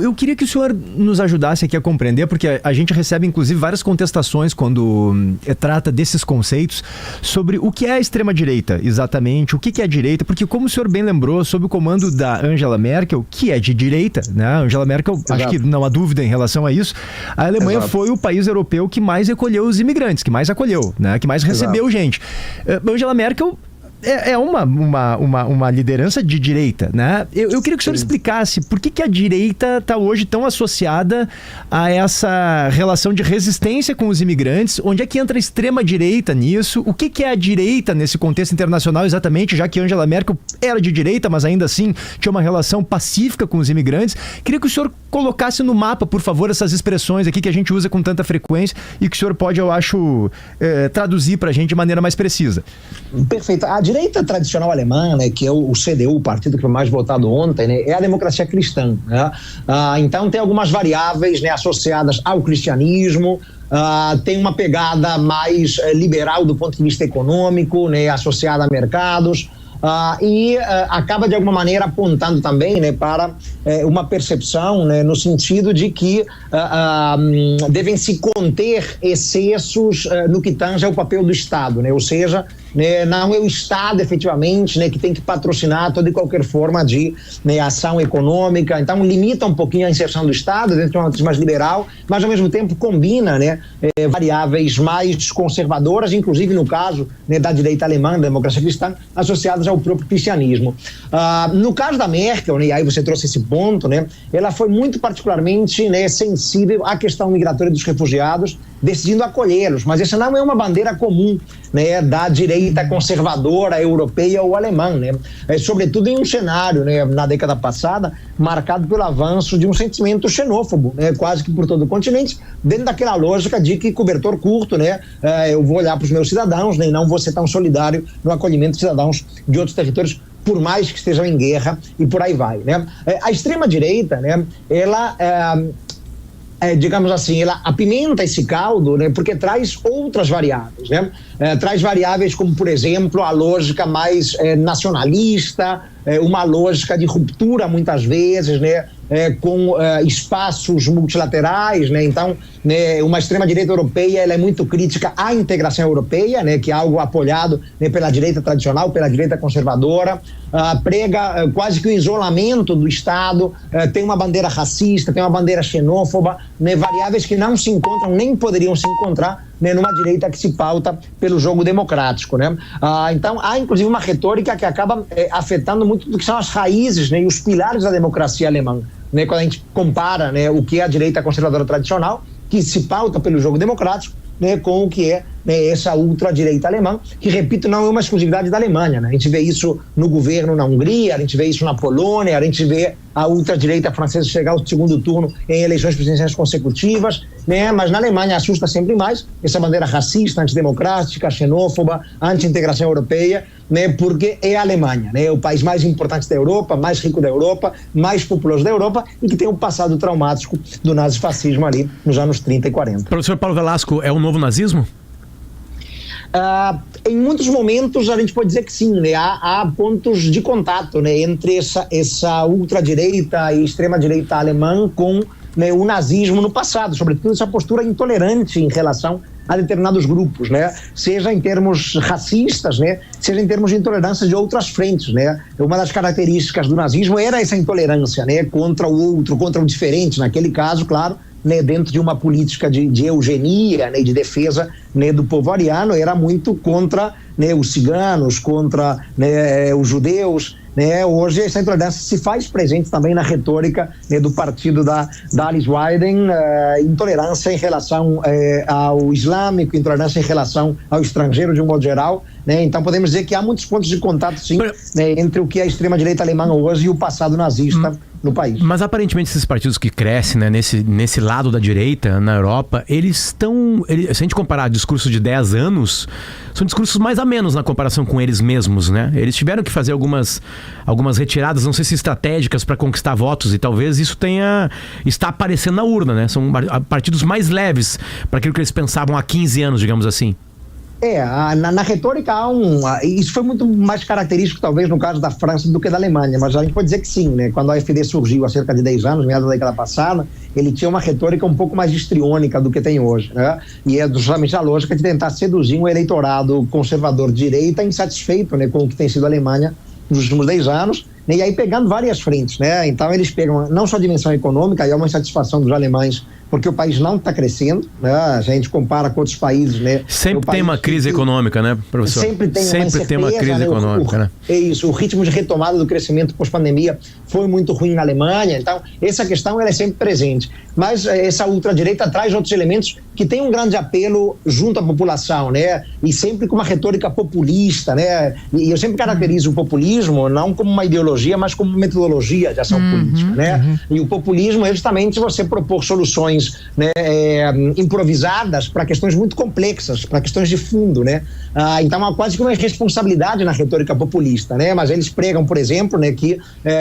eu queria que o senhor nos ajudasse aqui a compreender, porque a gente recebe inclusive várias contestações quando trata desses conceitos sobre o que é a extrema-direita, exatamente, o que é a direita, porque como o senhor bem lembrou, sob o comando da Angela Merkel, que é de direita, né? A Angela Merkel, exato, acho que não há dúvida em relação a isso, a Alemanha, exato, foi o país europeu que mais recolheu os imigrantes, que mais acolheu, né? Que mais recebeu, exato, gente. Angela Merkel é uma liderança de direita, né? Eu queria que o senhor explicasse por que a direita está hoje tão associada a essa relação de resistência com os imigrantes. Onde é que entra a extrema-direita nisso? O que é a direita nesse contexto internacional exatamente, já que Angela Merkel era de direita, mas ainda assim tinha uma relação pacífica com os imigrantes. Queria que o senhor colocasse no mapa, por favor, essas expressões aqui que a gente usa com tanta frequência e que o senhor pode, eu acho, traduzir para a gente de maneira mais precisa. Perfeito. A direita tradicional alemã, né, que é o CDU, o partido que foi mais votado ontem, né, é a democracia cristã, né? Então tem algumas variáveis, né, associadas ao cristianismo, tem uma pegada mais liberal do ponto de vista econômico, né, associada a mercados, e acaba de alguma maneira apontando também, né, para uma percepção, né, no sentido de que devem se conter excessos no que tange ao papel do Estado, né, ou seja, né, não é o Estado efetivamente, né, que tem que patrocinar toda e qualquer forma de, né, ação econômica. Então limita um pouquinho a inserção do Estado dentro de uma matriz mais liberal, mas ao mesmo tempo combina, né, variáveis mais conservadoras, inclusive no caso, né, da direita alemã, da democracia cristã, associadas ao próprio cristianismo. No caso da Merkel, né, e aí você trouxe esse ponto, né, ela foi muito particularmente, né, sensível à questão migratória dos refugiados, decidindo acolhê-los, mas essa não é uma bandeira comum, né, da direita conservadora europeia ou alemã, né, sobretudo em um cenário, né, na década passada, marcado pelo avanço de um sentimento xenófobo, né, quase que por todo o continente, dentro daquela lógica de que cobertor curto, né, eu vou olhar para os meus cidadãos, né, e não vou ser tão solidário no acolhimento de cidadãos de outros territórios, por mais que estejam em guerra, e por aí vai, né. A extrema-direita, né, ela digamos assim, ela apimenta esse caldo, né, porque traz outras variáveis, né? Traz variáveis como, por exemplo, a lógica mais nacionalista, uma lógica de ruptura muitas vezes, né, com espaços multilaterais, né? Então, né, uma extrema-direita europeia, ela é muito crítica à integração europeia, né, que é algo apoiado, né, pela direita tradicional, pela direita conservadora, prega quase que o isolamento do Estado, tem uma bandeira racista, tem uma bandeira xenófoba, né, variáveis que não se encontram, nem poderiam se encontrar, né, numa direita que se pauta pelo jogo democrático, né? Então há inclusive uma retórica que acaba afetando muito do que são as raízes, né, e os pilares da democracia alemã, né, quando a gente compara, né, o que é a direita conservadora tradicional, que se pauta pelo jogo democrático, né, com o que é, né, essa ultradireita alemã, que, repito, não é uma exclusividade da Alemanha, né? A gente vê isso no governo na Hungria, a gente vê isso na Polônia, a gente vê a ultradireita francesa chegar ao segundo turno em eleições presidenciais consecutivas, né? Mas na Alemanha assusta sempre mais essa bandeira racista, antidemocrática, xenófoba, anti-integração europeia, né? Porque é a Alemanha, né? O país mais importante da Europa, mais rico da Europa, mais populoso da Europa e que tem um passado traumático do nazifascismo ali nos anos 30 e 40. Professor Paulo Velasco, é o novo nazismo? Em muitos momentos a gente pode dizer que sim, né? Há pontos de contato, né, entre essa ultradireita e extrema-direita alemã com, né, o nazismo no passado, sobretudo essa postura intolerante em relação a determinados grupos, né? Seja em termos racistas, né? Seja em termos de intolerância de outras frentes, né? Uma das características do nazismo era essa intolerância, né, contra o outro, contra o diferente, naquele caso, claro, né, dentro de uma política de eugenia, né, de defesa, né, do povo ariano, era muito contra, né, os ciganos, contra, né, os judeus, né. Hoje essa intolerância se faz presente também na retórica, né, do partido da Alice Weidel, intolerância em relação ao islâmico, intolerância em relação ao estrangeiro de um modo geral, né. Então podemos dizer que há muitos pontos de contato, sim, né, entre o que é a extrema-direita alemã hoje e o passado nazista no país. Mas aparentemente esses partidos que crescem, né, nesse lado da direita na Europa, eles estão, se a gente comparar discursos de 10 anos, são discursos mais a menos na comparação com eles mesmos, né? Eles tiveram que fazer algumas retiradas, não sei se estratégicas, para conquistar votos, e talvez isso está aparecendo na urna, né? São partidos mais leves para aquilo que eles pensavam há 15 anos, digamos assim. Na retórica há isso foi muito mais característico talvez no caso da França do que da Alemanha, mas a gente pode dizer que sim, né? Quando a AfD surgiu há cerca de 10 anos, meados da década passada, ele tinha uma retórica um pouco mais histriônica do que tem hoje, né? E é justamente a lógica de tentar seduzir um eleitorado conservador de direita insatisfeito, né, com o que tem sido a Alemanha nos últimos 10 anos, né? E aí pegando várias frentes, né? Então eles pegam não só a dimensão econômica, e é uma insatisfação dos alemães porque o país não está crescendo, né? A gente compara com outros países, né? Sempre tem uma crise econômica, né, professor? Sempre tem uma crise econômica, né? É isso, o ritmo de retomada do crescimento pós-pandemia foi muito ruim na Alemanha, então essa questão ela é sempre presente. Mas essa ultradireita traz outros elementos que têm um grande apelo junto à população, né? E sempre com uma retórica populista, né? E eu sempre caracterizo o populismo não como uma ideologia, mas como metodologia de ação política, né? E o populismo é justamente você propor soluções, né, improvisadas para questões muito complexas, para questões de fundo, né? Então há quase que uma irresponsabilidade na retórica populista, né? Mas eles pregam, por exemplo, né, que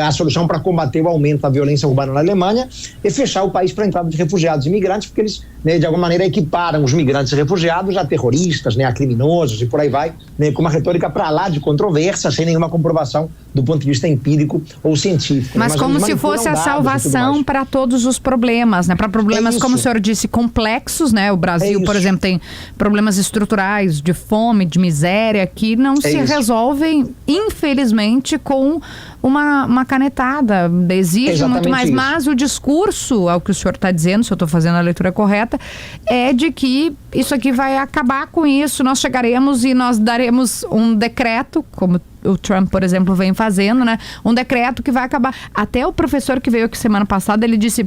a solução para combater o aumento da violência urbana na Alemanha é fechar o país para a entrada de refugiados e imigrantes, porque eles, né, de alguma maneira equiparam os migrantes e refugiados a terroristas, né, a criminosos e por aí vai, né, com uma retórica para lá de controvérsia, sem nenhuma comprovação do ponto de vista empírico ou científico. Mas como se fosse a salvação para todos os problemas, né? Para problemas, como o senhor disse, complexos, né? O Brasil, por exemplo, tem problemas estruturais de fome, de miséria, que não se resolvem, infelizmente, com uma canetada. Exige muito mais, mas o discurso, ao que o senhor está dizendo, se eu estou fazendo a leitura correta, é de que isso aqui vai acabar com isso, nós chegaremos e nós daremos um decreto, como o Trump, por exemplo, vem fazendo, né? Um decreto que vai acabar. Até o professor que veio aqui semana passada, ele disse,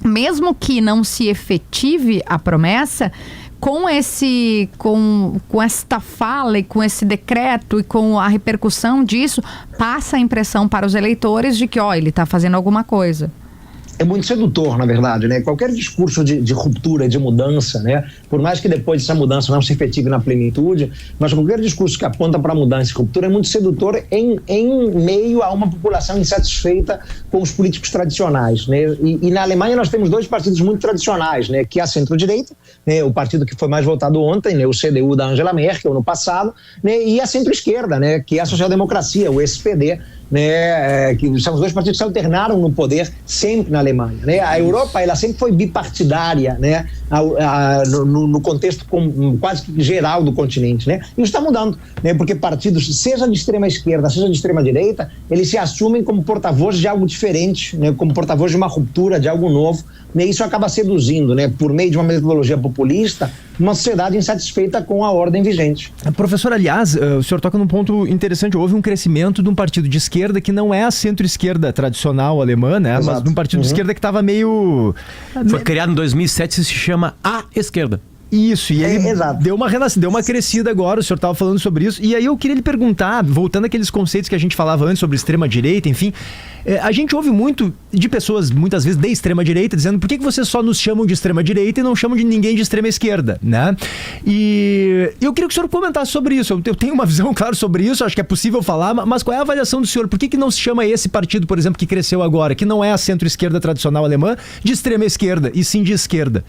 mesmo que não se efetive a promessa, com esta fala e com esse decreto e com a repercussão disso, passa a impressão para os eleitores de que, ele está fazendo alguma coisa. É muito sedutor, na verdade, né? Qualquer discurso de ruptura, de mudança, né? Por mais que depois essa mudança não se efetive na plenitude, mas qualquer discurso que aponta para mudança e ruptura é muito sedutor em meio a uma população insatisfeita com os políticos tradicionais, né? E na Alemanha nós temos dois partidos muito tradicionais, né? Que é a centro-direita, né? O partido que foi mais votado ontem, né? O CDU da Angela Merkel no passado, né? E a centro-esquerda, né? Que é a social-democracia, o SPD, né, que são os dois partidos que se alternaram no poder sempre na Alemanha, né? A Europa ela sempre foi bipartidária, né, no contexto quase que geral do continente, né? Isso está mudando, né? Porque partidos, seja de extrema esquerda, seja de extrema direita, eles se assumem como porta-voz de algo diferente, né? Como porta-voz de uma ruptura, de algo novo, né? Isso acaba seduzindo, né? Por meio de uma metodologia populista, uma sociedade insatisfeita com a ordem vigente. Professor, aliás, o senhor toca num ponto interessante. Houve um crescimento de um partido de esquerda que não é a centro-esquerda tradicional alemã, né? Exato. Mas de um partido de esquerda que estava meio... Foi criado em 2007 e se chama A Esquerda. Isso, e ele deu uma crescida agora, o senhor estava falando sobre isso, e aí eu queria lhe perguntar, voltando àqueles conceitos que a gente falava antes sobre extrema-direita, enfim, a gente ouve muito de pessoas, muitas vezes de extrema-direita, dizendo por que vocês só nos chamam de extrema-direita e não chamam de ninguém de extrema-esquerda, né? E eu queria que o senhor comentasse sobre isso. Eu tenho uma visão, claro, sobre isso, acho que é possível falar, mas qual é a avaliação do senhor? Por que não se chama esse partido, por exemplo, que cresceu agora, que não é a centro-esquerda tradicional alemã, de extrema-esquerda, e sim de esquerda?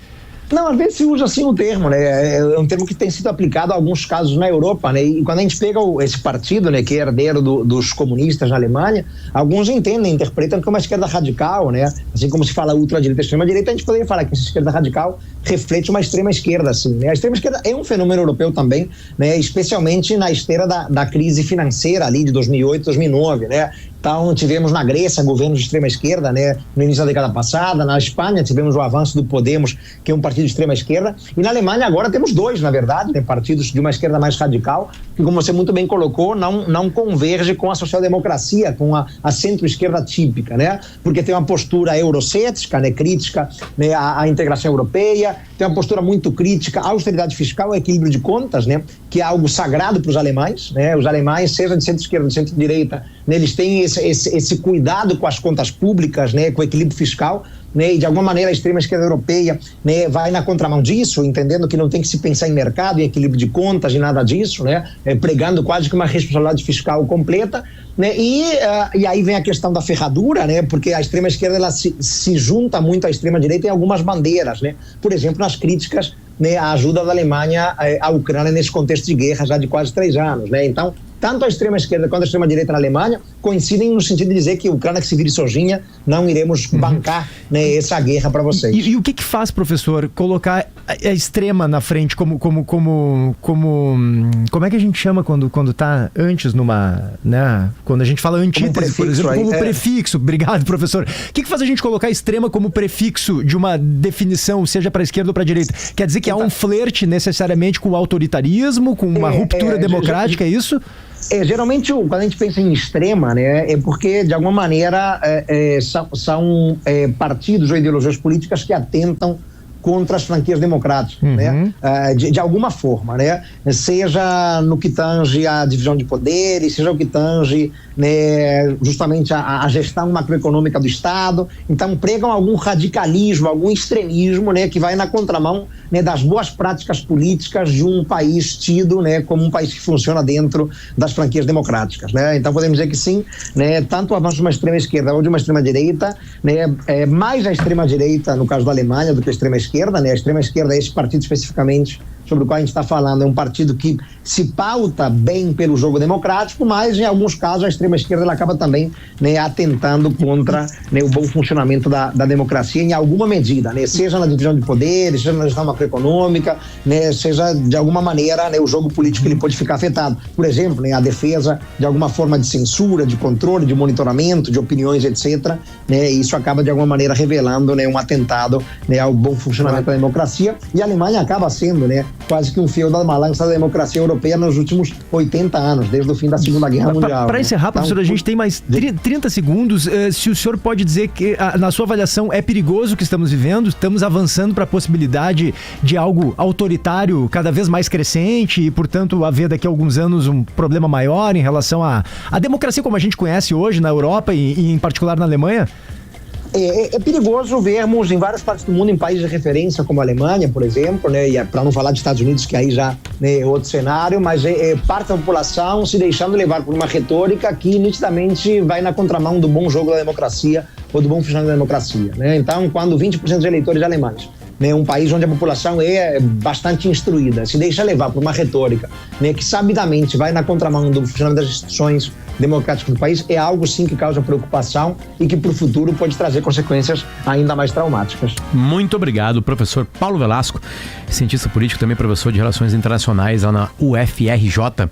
Não, às vezes se usa assim o termo, né? É um termo que tem sido aplicado a alguns casos na Europa, né? E quando a gente pega esse partido, né, que é herdeiro dos comunistas na Alemanha, alguns interpretam que é uma esquerda radical, né? Assim como se fala ultradireita e extrema-direita, a gente poderia falar que essa esquerda radical reflete uma extrema-esquerda, assim, né? A extrema-esquerda é um fenômeno europeu também, né? Especialmente na esteira da crise financeira ali de 2008, 2009, né? Então, tivemos na Grécia governos de extrema-esquerda, né, no início da década passada. Na Espanha tivemos o avanço do Podemos, que é um partido de extrema-esquerda. E na Alemanha agora temos dois, na verdade, né, partidos de uma esquerda mais radical, que, como você muito bem colocou, não converge com a social-democracia, com a centro-esquerda típica, né? Porque tem uma postura eurocética, né, crítica, né, à integração europeia, tem uma postura muito crítica à austeridade fiscal, ao equilíbrio de contas, né, que é algo sagrado para os alemães, né? Os alemães, seja de centro-esquerda ou de centro-direita, né, eles têm esse cuidado com as contas públicas, né, com o equilíbrio fiscal, né, e de alguma maneira a extrema-esquerda europeia, né, vai na contramão disso, entendendo que não tem que se pensar em mercado, em equilíbrio de contas e nada disso, né, pregando quase que uma responsabilidade fiscal completa, né, e aí vem a questão da ferradura, né, porque a extrema-esquerda ela se junta muito à extrema-direita em algumas bandeiras, né, por exemplo, nas críticas, né, à ajuda da Alemanha à Ucrânia nesse contexto de guerra já de quase 3 anos, né, então tanto a extrema-esquerda quanto a extrema-direita na Alemanha coincidem no sentido de dizer que a Ucrânia que se vire sozinha, não iremos bancar, né, essa guerra para vocês. E o que faz, professor, colocar a extrema na frente como é que a gente chama quando tá antes numa, né, quando a gente fala antítese, por exemplo, como prefixo. Obrigado, professor. O que faz a gente colocar a extrema como prefixo de uma definição, seja para a esquerda ou para a direita? Quer dizer que há um flerte necessariamente com o autoritarismo, com uma ruptura democrática, é isso? Geralmente, quando a gente pensa em extrema, né, é porque, de alguma maneira, são partidos ou ideologias políticas que atentam contra as franquias democráticas, né? De alguma forma, né? Seja no que tange à divisão de poderes, seja o que tange, né, justamente a gestão macroeconômica do Estado. Então pregam algum radicalismo, algum extremismo, né, que vai na contramão, né, das boas práticas políticas de um país tido, né, como um país que funciona dentro das franquias democráticas, né? Então podemos dizer que sim, né, tanto o avanço de uma extrema esquerda ou de uma extrema direita, né, mais a extrema direita no caso da Alemanha do que a extrema esquerda, né? A extrema esquerda, esse partido especificamente sobre o qual a gente está falando, é um partido que se pauta bem pelo jogo democrático, mas em alguns casos a extrema esquerda ela acaba também, né, atentando contra, né, o bom funcionamento da democracia em alguma medida, né? Seja na divisão de poderes, seja na gestão macroeconômica, né, seja de alguma maneira, né, o jogo político ele pode ficar afetado. Por exemplo, né, a defesa de alguma forma de censura, de controle, de monitoramento, de opiniões, etc. Né, isso acaba de alguma maneira revelando, né, um atentado, né, ao bom funcionamento da democracia, e a Alemanha acaba sendo, né, quase que um fio da balança da democracia europeia nos últimos 80 anos, desde o fim da Segunda Guerra Mundial. Para encerrar, professor, a gente tem mais 30 segundos. Se o senhor pode dizer que, na sua avaliação, é perigoso o que estamos vivendo? Estamos avançando para a possibilidade de algo autoritário cada vez mais crescente e, portanto, haver daqui a alguns anos um problema maior em relação à democracia como a gente conhece hoje na Europa e em particular na Alemanha? É perigoso vermos em várias partes do mundo, em países de referência como a Alemanha, por exemplo, né, e para não falar dos Estados Unidos, que aí já, né, é outro cenário, mas parte da população se deixando levar por uma retórica que nitidamente vai na contramão do bom jogo da democracia ou do bom funcionamento da democracia, né? Então, quando 20% dos eleitores alemães, né, um país onde a população é bastante instruída, se deixa levar por uma retórica, né, que sabidamente vai na contramão do funcionamento das instituições democráticas do país, é algo sim que causa preocupação e que para o futuro pode trazer consequências ainda mais traumáticas. Muito obrigado, professor Paulo Velasco, cientista político, também professor de Relações Internacionais lá na UFRJ.